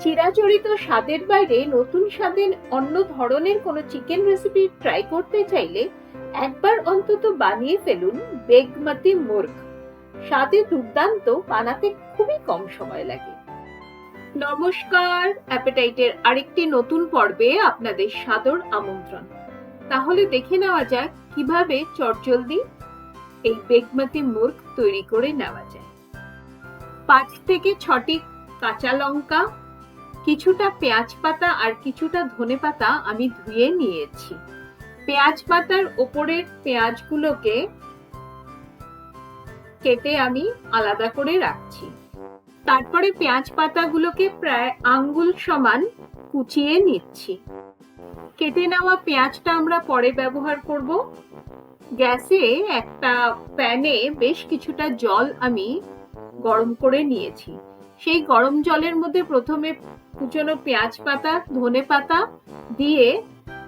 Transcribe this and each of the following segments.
চিরাচরিত স্বাদের বাইরে নতুন স্বাদের অন্য ধরনের কোনো চিকেন রেসিপি ট্রাই করতে চাইলে একবার অন্তত বানিয়ে ফেলুন বেগমতি মুর্গ। স্বাদে দুর্দান্ত, বানাতে খুবই কম সময় লাগে। নমস্কার, অ্যাপেটাইটের আরেকটি নতুন পর্বে আপনাদের সাদর আমন্ত্রণ। তাহলে দেখে নেওয়া যাক কিভাবে চটজলদি এই বেগমতি মুর্গ তৈরি করে নেওয়া যায়। 5 থেকে 6টি কাঁচা লঙ্কা, কিছুটা পেঁয়াজ পাতা আর কিছুটা ধনে পাতা আমি ধুয়ে নিয়েছি। পেঁয়াজ পাতার ওপরের পেঁয়াজগুলোকে কেটে আমি আলাদা করে রাখছি। তারপরে পেঁয়াজ পাতাগুলোকে প্রায় আঙ্গুল সমান কুচিয়ে নিচ্ছি। কেটে নেওয়া পেঁয়াজটা আমরা পরে ব্যবহার করব। গ্যাসে একটা প্যানে বেশ কিছুটা জল আমি গরম করে নিয়েছি। সেই গরম জলের মধ্যে প্রথমে কুচনো পেঁয়াজ পাতা, ধনে পাতা দিয়ে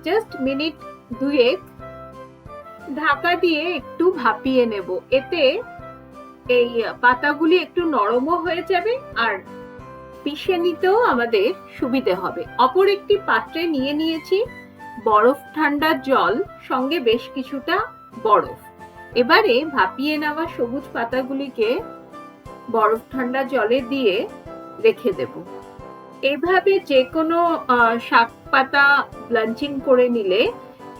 জাস্ট মিনিট 2 ঢাকা দিয়ে একটু ভাপিয়ে নেব। এতে এই পাতাগুলি একটু নরমও হয়ে যাবে আর পিষে নিতেও আমাদের সুবিধে হবে। অপর একটি পাত্রে নিয়ে নিয়েছি বরফ ঠান্ডা জল, সঙ্গে বেশ কিছুটা বরফ। এবারে ভাপিয়ে নেওয়া সবুজ পাতাগুলিকে বরফ ঠান্ডা জলে দিয়ে রেখে দেব। এভাবে যে কোনো শাক পাতা ব্লাঞ্চিং করে নিলে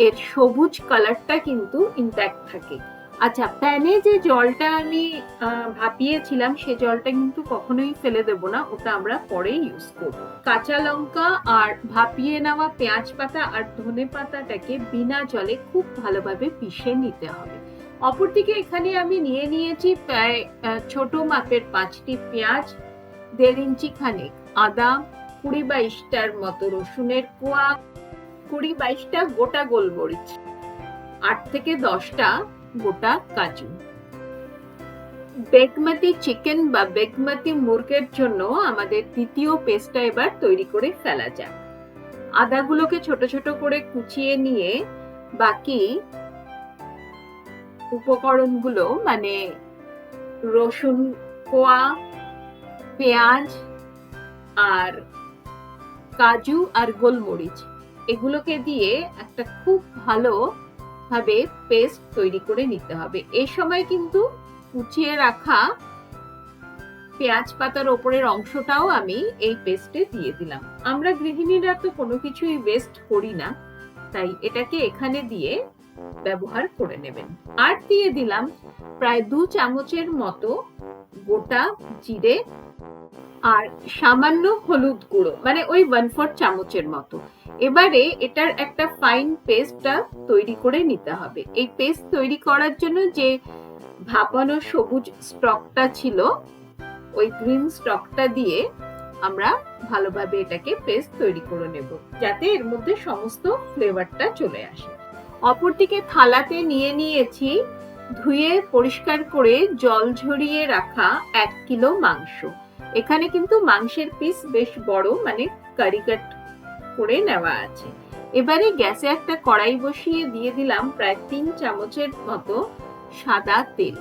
এর সবুজ কালারটা কিন্তু ইনট্যাক্ট থাকে। আচ্ছা, প্যানে যে জলটা আমি ভাপিয়েছিলাম সে জলটা কিন্তু কখনোই ফেলে দেব না, ওটা আমরা পরে ইউজ করব। কাঁচা লঙ্কা আর ভাপিয়ে নেওয়া পেঁয়াজ পাতা আর ধনে পাতাটাকে বিনা জলে খুব ভালোভাবে পিষে নিতে হবে। অপরদিকে এখানে আমি নিয়ে নিয়েছি প্রায় ছোট মাপের 5টি পেঁয়াজ, 1.5 ইঞ্চি খানেক আদা, 20-22টার মতো রসুনের কোয়া, 20-22টা গোটা গোলমরিচ, 8 থেকে 10টা গোটা কাজু। বেগমতি চিকেন বা বেগমতি মুরগের জন্য আমাদের দ্বিতীয় পেস্টটা এবার তৈরি করে ফেলা যাক। আদাগুলোকে ছোট ছোট করে কুচিয়ে নিয়ে বাকি উপকরণগুলো মানে রসুন কোয়া, পেঁয়াজ আর কাজু আর গোলমরিচ এগুলোকে দিয়ে একটা খুব ভালো ভাবে পেস্ট তৈরি করে নিতে হবে। এই সময় কিন্তু কুচিয়ে রাখা পেঁয়াজ পাতার ওপরের অংশটাও আমি এই পেস্টে দিয়ে দিলাম। আমরা গৃহিণীরা তো কোনো কিছুই ওয়েস্ট করি না, তাই এটাকে এখানে দিয়ে ব্যবহার করে নেবেন। আর দিয়ে দিলাম প্রায় 2 চামচের মতো গোটা জিরে আর সামান্য হলুদ গুঁড়ো, মানে ওই 1/4 চামচের মতো। এবারে এটার একটা ফাইন পেস্টটা তৈরি করে নিতে হবে। এই পেস্ট তৈরি করার জন্য যে ভাপানো সবুজ স্টকটা ছিল, ওই গ্রিন স্টকটা দিয়ে আমরা ভালোভাবে এটাকে পেস্ট তৈরি করে নেব, যাতে এর মধ্যে সমস্ত ফ্লেভারটা চলে আসে। অপরদিকে থালাতে নিয়ে নিয়েছি ধুয়ে পরিষ্কার করে জল ঝরিয়ে রাখা 1 কিলো মাংস। এখানে কিন্তু মাংসের পিস বেশ বড়, মানে কারি কাট করে নেওয়া আছে। এবারে গ্যাসে একটা কড়াই বসিয়ে দিয়ে দিলাম প্রায় 3 চামচের মতো সাদা তেল।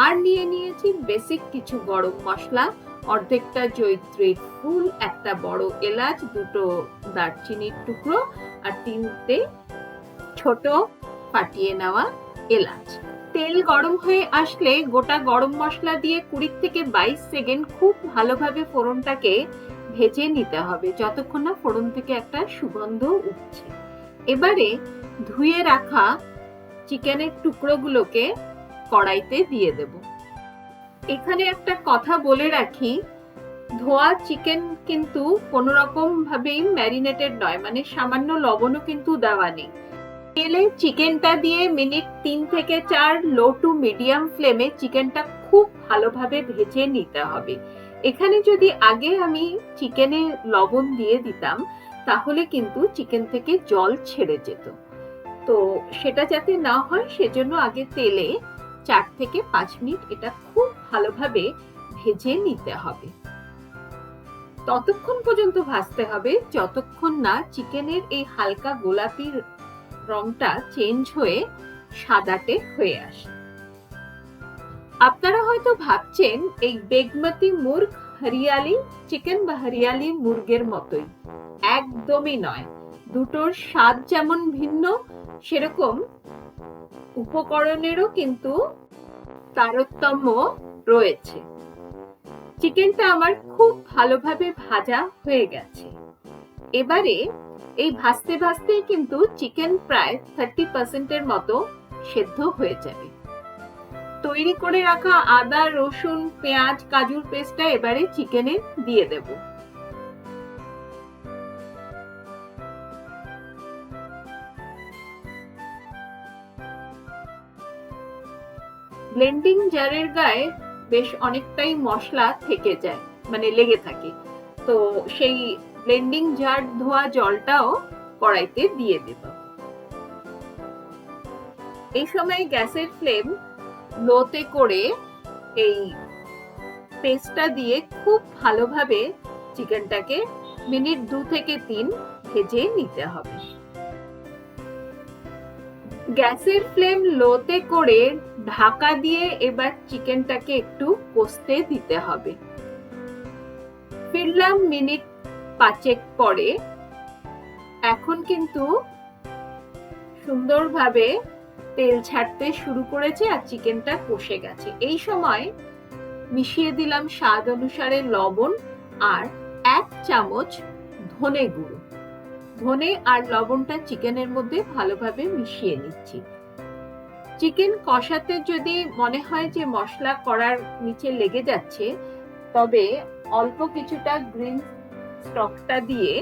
আর নিয়ে নিয়েছি বেসিক কিছু গরম মশলা, অর্ধেকটা জয়িত্রীর ফুল, একটা বড় এলাচ, 2টো দারচিনির টুকরো আর 3টে ছোট ফাটিয়ে নেওয়া এলাচ। তেল গরম হয়ে আসলে গোটা গরম মশলা দিয়ে 20 থেকে 22 সেকেন্ড খুব ভালোভাবে ফোড়নটাকে ভেজে নিতে হবে, যতক্ষণ না ফোড়ন থেকে একটা সুগন্ধ উঠছে। এবারে ধুয়ে রাখা চিকেনের টুকরোগুলোকে কড়াইতে দিয়ে দেব। এখানে একটা কথা বলে রাখি, ধোয়া চিকেন কিন্তু কোনো রকম ভাবেই ম্যারিনেটেড নয়, মানে সামান্য লবণও কিন্তু দেওয়া নেই। তেলে চিকেনটা দিয়ে মিনিট 3 থেকে 4 লো টু মিডিয়াম ফ্লেমে চিকেনটা খুব ভালোভাবে ভেজে নিতে হবে। এখানে যদি আগে আমি চিকেনে লবণ দিয়ে দিতাম তাহলে কিন্তু চিকেন থেকে জল ছেড়ে যেত। তো সেটা যাতে না হয় সেজন্য আগে তেলে 4 থেকে 5 মিনিট এটা খুব ভালোভাবে ভেজে নিতে হবে। ততক্ষণ পর্যন্ত ভাজতে হবে যতক্ষণ না চিকেনের এই হালকা গোলাপি রংটা চেঞ্জ হয়ে সাদাটে হয়ে আসে। আপনারা হয়তো ভাবছেন এই বেগমতি মুর্গ হরিয়ালি চিকেন বা হরিয়ালি মুরগের মতোই, একদমই নয়। দুটোর স্বাদ যেমন ভিন্ন, সেরকম উপকরণেরও কিন্তু তারতম্য রয়েছে। চিকেনটা আমার খুব ভালোভাবে ভাজা হয়ে গেছে। এবারে এই ভাজতে ভাজতেই কিন্তু চিকেন প্রায় 30% মতো সেদ্ধ হয়ে যাবে। তৈরি করে রাখা আদা, রসুন, পেঁয়াজ, কাজুর পেস্টটা এবারে চিকেনে দিয়ে দেব। ব্লেন্ডিং জারের গায়ে বেশ অনেকটাই মশলা থেকে যায়, মানে লেগে থাকে, তো সেই ব্লেন্ডিং জার ধোয়া জলটাও কড়াইতে দিয়ে দেব। এই সময় গ্যাসের ফ্লেম লোতে করে এই পেস্টটা দিয়ে খুব ভালোভাবে চিকেনটাকে মিনিট 2 থেকে 3 ভেজে নিতে হবে। গ্যাসের ফ্লেম লোতে করে ঢাকা দিয়ে এবার চিকেনটাকে একটু কষতে দিতে হবে। ফিরলাম মিনিট 5 পরে। এখন কিন্তু সুন্দরভাবে তেল ছাড়তে শুরু করেছে আর চিকেনটা কষে গেছে। এই সময় মিশিয়ে দিলাম স্বাদ অনুসারে লবণ আর 1 চামচ ধনে গুঁড়ো। ধনে আর লবণটা চিকেনের মধ্যে ভালোভাবে মিশিয়ে নিচ্ছি। চিকেন কষাতে যদি মনে হয় যে মশলা কড়ার নিচে লেগে যাচ্ছে, তবে অল্প কিছুটা গ্রিন স্টকটা দিয়ে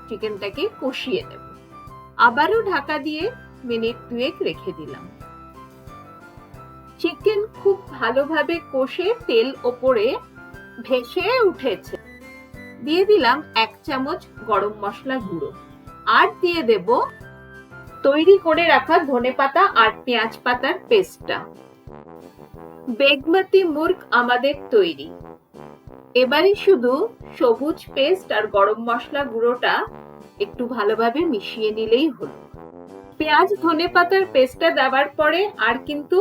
চিকেনটাকে কষিয়ে নেব। আবারও ঢাকা দিয়ে মিনিট 2 রেখে দিলাম। চিকেন খুব ভালোভাবে কষে তেল ওপরে ভেসে উঠেছে। দিয়ে দিলাম 1 চামচ গরম মশলা গুঁড়ো আর দিয়ে দেব তৈরি করে রাখা ধনেপাতা আর পেঁয়াজ পাতার পেস্টটা। বেগমতি মুর্গ আমাদের তৈরি। এবারে শুধু সবুজ পেস্ট আর গরম মশলা গুঁড়োটা একটু ভালোভাবে মিশিয়ে নিলেই হলো। পেঁয়াজ ধনেপাতার পেস্টটা দেওয়ার পরে আর কিন্তু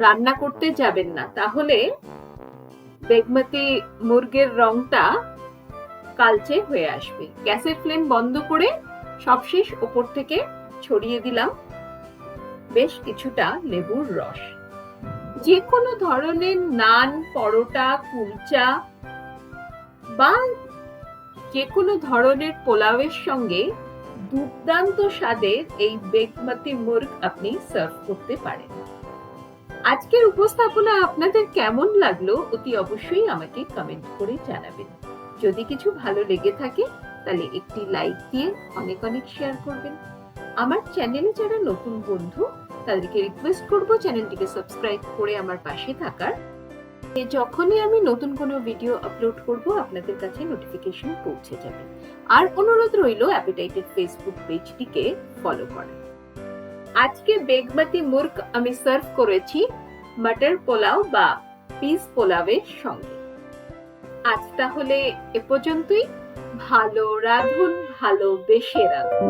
রান্না করতে যাবেন না, তাহলে বেগমতি মুরগের রংটা কালচে হয়ে আসবে। গ্যাসের ফ্লেম বন্ধ করে সবশেষ উপর থেকে ছড়িয়ে দিলাম বেশ কিছুটা লেবুর রস। যে কোনো ধরনের নান, পরোটা, কুলচা বা যে কোনো ধরনের পোলাওয়ের সঙ্গে দুর্দান্ত স্বাদের এই বেগমতি মুর্গ আপনি সার্ভ করতে পারেন। আজকের উপস্থাপনা আপনাদের কেমন লাগলো অতি অবশ্যই আমাকে কমেন্ট করে জানাবেন। যদি কিছু ভালো লেগে থাকে তাহলে একটি লাইক দিয়ে অনেক অনেক শেয়ার করবেন। আমার চ্যানেলে যারা নতুন বন্ধু তাদেরকে রিকোয়েস্ট করব চ্যানেলটিকে সাবস্ক্রাইব করে আমার পাশে থাকার। যখনই আমি নতুন কোনো ভিডিও আপলোড করব আপনাদের কাছে নোটিফিকেশন পৌঁছে যাবে। আর অনুরোধ রইল অ্যাপিটাইটেড ফেসবুক পেজটিকে ফলো করার। আজকে বেগমতি মুর্গ আমি সার্ভ করেছি মটর পোলাও বা পিস পোলাওয়ের সঙ্গে। আজ তাহলে এ পর্যন্তই। ভালো রাঁধুন, ভালোবেসে রাঁধুন।